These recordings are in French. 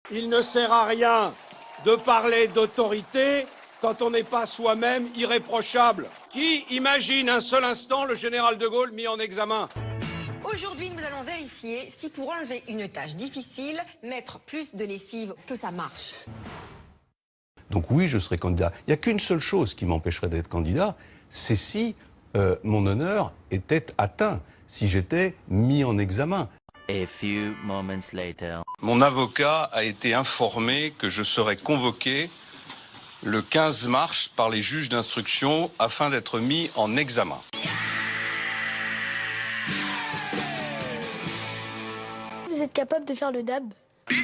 Il ne sert à rien de parler d'autorité quand on n'est pas soi-même irréprochable. Qui imagine un seul instant le général de Gaulle mis en examen? Aujourd'hui, nous allons vérifier si pour enlever une tâche difficile, mettre plus de lessive, est-ce que ça marche? Donc oui, je serai candidat. Il n'y a qu'une seule chose qui m'empêcherait d'être candidat, c'est si mon honneur était atteint, si j'étais mis en examen. A few moments later. Mon avocat a été informé que je serai convoqué le 15 mars par les juges d'instruction afin d'être mis en examen. Vous êtes capable de faire le dab? Je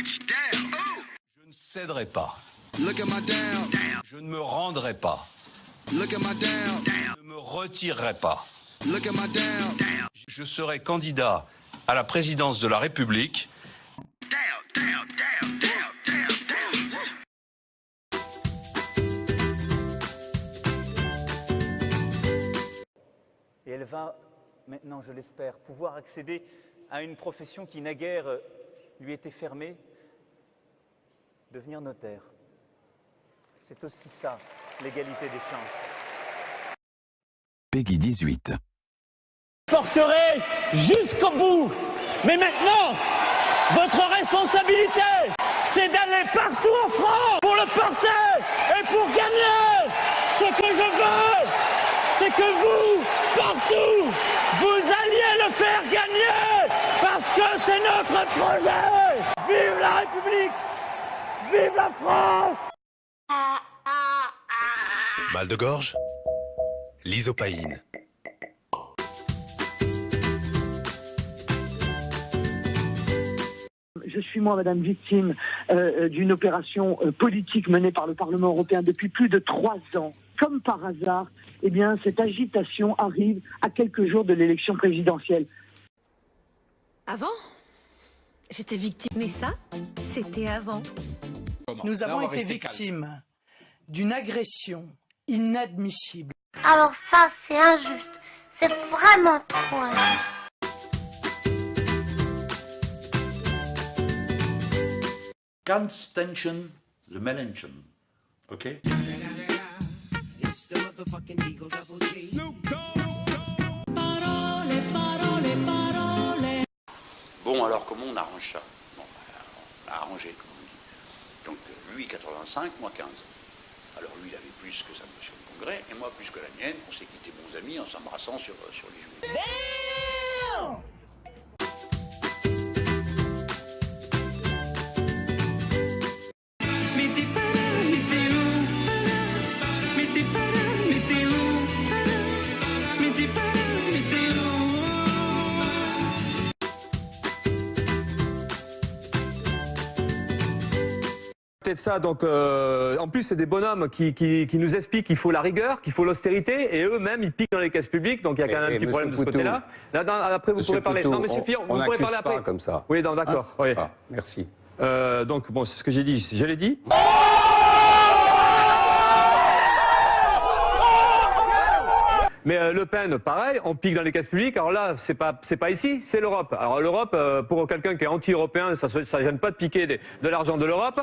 ne céderai pas. Je ne me rendrai pas. Je ne me retirerai pas. Je serai candidat à la présidence de la République. Et elle va maintenant, je l'espère, pouvoir accéder à une profession qui naguère lui était fermée, devenir notaire. C'est aussi ça, l'égalité des chances. Peggy 18. Porterai jusqu'au bout. Mais maintenant, votre responsabilité, c'est d'aller partout en France pour le porter et pour gagner. Ce que je veux, c'est que vous, partout, vous alliez le faire gagner parce que c'est notre projet. Vive la République, vive la France. Mal de gorge? L'isopaïne. Je suis moi, madame, victime d'une opération politique menée par le Parlement européen depuis plus de 3 ans. Comme par hasard, eh bien, cette agitation arrive à quelques jours de l'élection présidentielle. Avant, j'étais victime. Mais ça, c'était avant. Nous avons été victimes d'une agression inadmissible. Alors ça, c'est injuste. C'est vraiment trop injuste. Can't tension the Melanchon. Ok? Bon, alors comment on arrange ça? Bon, on l'a arrangé, comme on dit. Donc lui 85, moi 15. Alors lui il avait plus que sa motion de congrès, et moi plus que la mienne. On s'est quittés bons amis en s'embrassant sur les joues. De ça, donc en plus c'est des bonhommes qui nous expliquent qu'il faut la rigueur, qu'il faut l'austérité, et eux-mêmes ils piquent dans les caisses publiques, donc il y a quand même un petit problème de ce côté-là. Après vous pourrez parler. Non, monsieur Fillon, vous pourrez parler après. Pas comme ça. Oui, d'accord. Hein? Oui. Ah, merci. Donc bon, c'est ce que j'ai dit. Je l'ai dit. Mais Le Pen, pareil, on pique dans les caisses publiques. Alors là, c'est pas ici, c'est l'Europe. Alors l'Europe, pour quelqu'un qui est anti-européen, ça gêne pas de piquer de l'argent de l'Europe.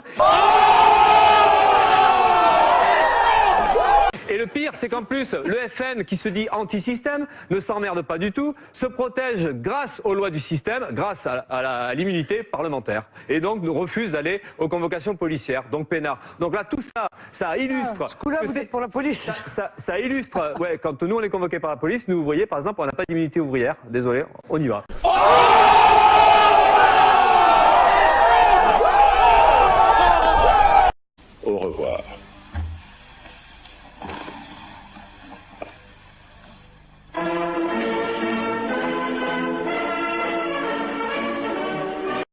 Et le pire, c'est qu'en plus, le FN, qui se dit anti-système, ne s'emmerde pas du tout, se protège grâce aux lois du système, grâce à l'immunité parlementaire. Et donc, nous refuse d'aller aux convocations policières, donc peinard. Donc là, tout ça, ça illustre... Ce coup-là, vous êtes pour la police. Ça illustre... Ouais, quand nous, on est convoqués par la police, nous, vous voyez, par exemple, on n'a pas d'immunité ouvrière. Désolé, on y va.